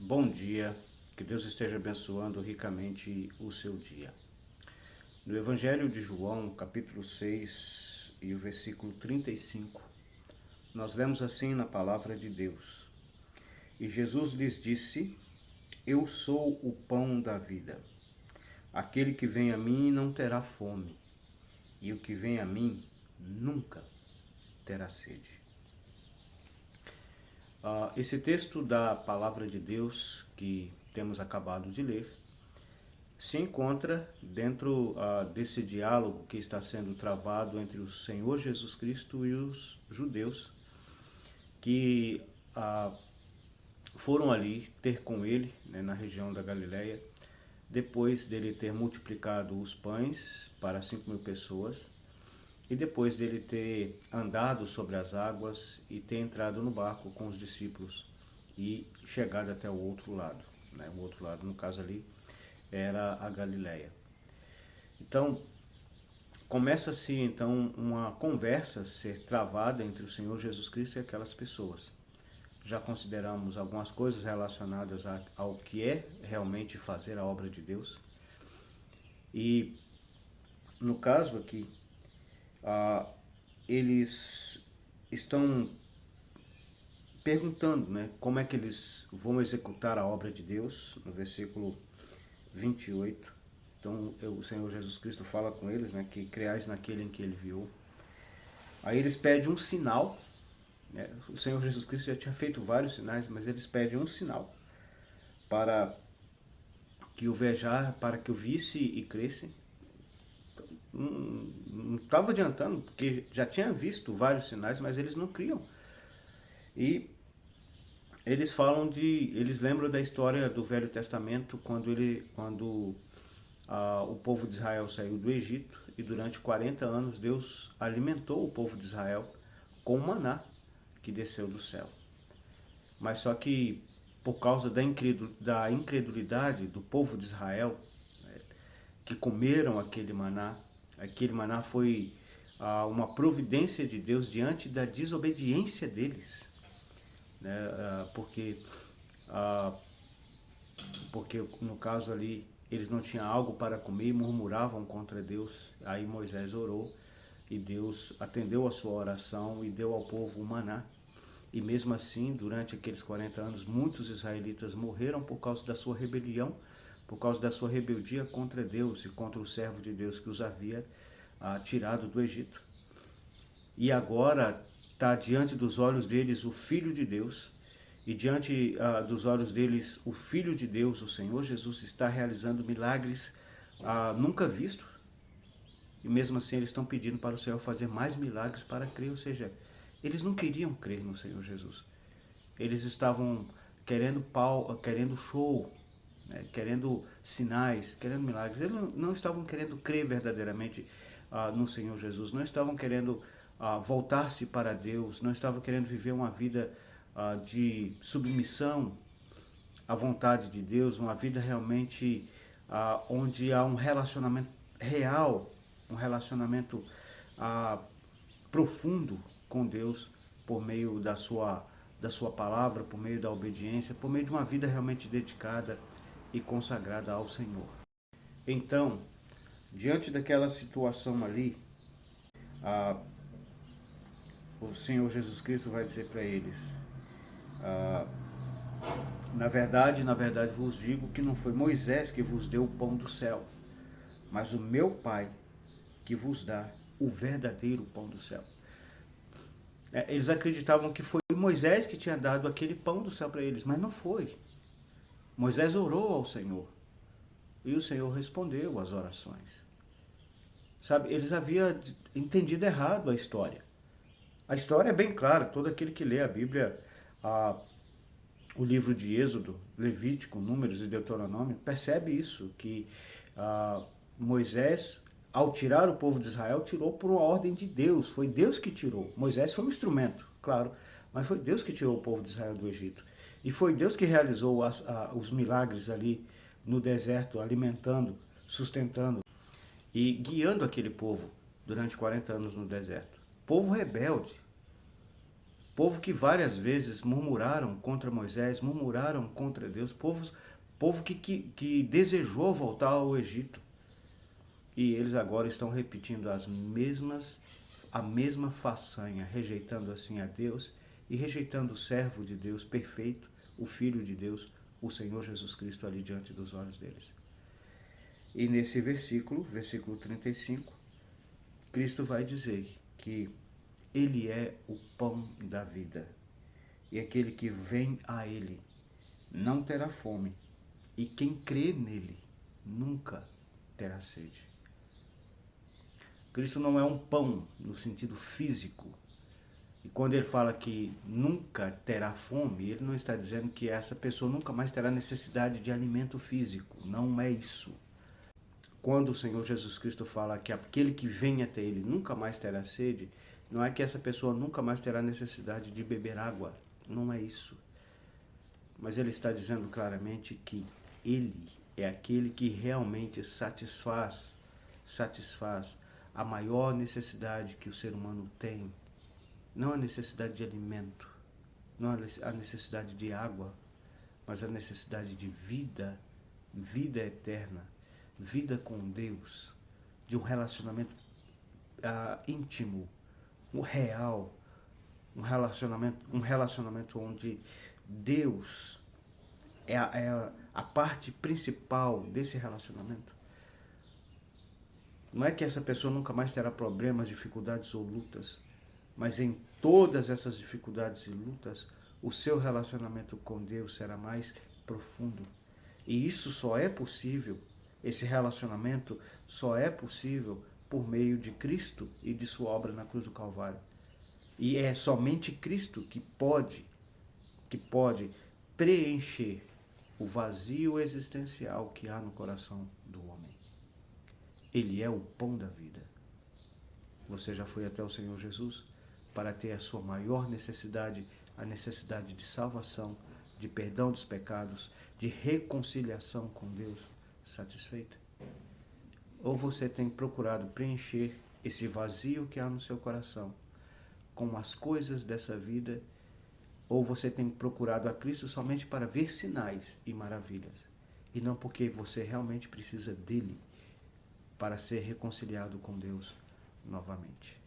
Bom dia, que Deus esteja abençoando ricamente o seu dia. No Evangelho de João, capítulo 6 e o versículo 35, nós lemos assim na palavra de Deus: E Jesus lhes disse: Eu sou o pão da vida. Aquele que vem a mim não terá fome, e o que vem a mim nunca terá sede. Esse texto da palavra de Deus que temos acabado de ler se encontra dentro desse diálogo que está sendo travado entre o Senhor Jesus Cristo e os judeus que foram ali ter com ele, né, na região da Galileia, depois dele ter multiplicado os pães para 5.000 pessoas e depois dele ter andado sobre as águas e ter entrado no barco com os discípulos e chegado até o outro lado, né? O outro lado, no caso ali, era a Galileia. Então, começa-se então uma conversa a ser travada entre o Senhor Jesus Cristo e aquelas pessoas. Já consideramos algumas coisas relacionadas ao que é realmente fazer a obra de Deus. E no caso aqui, eles estão perguntando, né, como é que eles vão executar a obra de Deus, no versículo 28. Então o Senhor Jesus Cristo fala com eles, né, que creais naquele em que ele viu. Aí eles pedem um sinal, né? O Senhor Jesus Cristo já tinha feito vários sinais, mas eles pedem um sinal para que o veja, para que o visse e cresce. Não estava adiantando, porque já tinha visto vários sinais, mas eles não criam. E eles eles lembram da história do Velho Testamento, quando o povo de Israel saiu do Egito e durante 40 anos Deus alimentou o povo de Israel com o maná que desceu do céu. Mas só que por causa da incredulidade do povo de Israel, né, que comeram aquele maná foi uma providência de Deus diante da desobediência deles, né? Porque no caso ali eles não tinham algo para comer e murmuravam contra Deus. Aí Moisés orou e Deus atendeu a sua oração e deu ao povo o maná. E mesmo assim, durante aqueles 40 anos, muitos israelitas morreram por causa da sua rebelião, por causa da sua rebeldia contra Deus e contra o servo de Deus que os havia tirado do Egito. E agora está diante dos olhos deles o Filho de Deus, e diante dos olhos deles o Filho de Deus, o Senhor Jesus, está realizando milagres nunca vistos. E mesmo assim eles estão pedindo para o Senhor fazer mais milagres para crer, ou seja, eles não queriam crer no Senhor Jesus. Eles estavam querendo show, né? Querendo sinais, querendo milagres. Eles não estavam querendo crer verdadeiramente no Senhor Jesus, não estavam querendo voltar-se para Deus, não estavam querendo viver uma vida de submissão à vontade de Deus, uma vida realmente onde há um relacionamento real, um relacionamento profundo com Deus por meio da sua palavra, por meio da obediência, por meio de uma vida realmente dedicada e consagrada ao Senhor. Então, diante daquela situação ali, o Senhor Jesus Cristo vai dizer para eles: na verdade, vos digo que não foi Moisés que vos deu o pão do céu, mas o meu Pai que vos dá o verdadeiro pão do céu. Eles acreditavam que foi Moisés que tinha dado aquele pão do céu para eles, mas não foi. Moisés orou ao Senhor e o Senhor respondeu às orações. Sabe, eles haviam entendido errado a história. A história é bem clara, todo aquele que lê a Bíblia, o livro de Êxodo, Levítico, Números e Deuteronômio, percebe isso, que Moisés, ao tirar o povo de Israel, tirou por uma ordem de Deus. Foi Deus que tirou. Moisés foi um instrumento, claro, mas foi Deus que tirou o povo de Israel do Egito. E foi Deus que realizou os milagres ali no deserto, alimentando, sustentando e guiando aquele povo durante 40 anos no deserto. Povo rebelde. Povo que várias vezes murmuraram contra Moisés, murmuraram contra Deus, povo que desejou voltar ao Egito. E eles agora estão repetindo a mesma façanha, rejeitando assim a Deus e rejeitando o servo de Deus perfeito, o Filho de Deus, o Senhor Jesus Cristo ali diante dos olhos deles. E nesse versículo 35, Cristo vai dizer que Ele é o pão da vida. E aquele que vem a Ele não terá fome. E quem crê nele nunca terá sede. Cristo não é um pão no sentido físico. E quando ele fala que nunca terá fome, ele não está dizendo que essa pessoa nunca mais terá necessidade de alimento físico. Não é isso. Quando o Senhor Jesus Cristo fala que aquele que vem até ele nunca mais terá sede, não é que essa pessoa nunca mais terá necessidade de beber água. Não é isso. Mas ele está dizendo claramente que ele é aquele que realmente satisfaz a maior necessidade que o ser humano tem. Não a necessidade de alimento, não a necessidade de água, mas a necessidade de vida, vida eterna, vida com Deus, de um relacionamento íntimo, real, um relacionamento onde Deus é a parte principal desse relacionamento. Não é que essa pessoa nunca mais terá problemas, dificuldades ou lutas, mas em todas essas dificuldades e lutas, o seu relacionamento com Deus será mais profundo. E isso só é possível, esse relacionamento só é possível por meio de Cristo e de sua obra na cruz do Calvário. E é somente Cristo que pode preencher o vazio existencial que há no coração do homem. Ele é o pão da vida. Você já foi até o Senhor Jesus para ter a sua maior necessidade, a necessidade de salvação, de perdão dos pecados, de reconciliação com Deus satisfeita? Ou você tem procurado preencher esse vazio que há no seu coração com as coisas dessa vida, ou você tem procurado a Cristo somente para ver sinais e maravilhas, e não porque você realmente precisa dele para ser reconciliado com Deus novamente?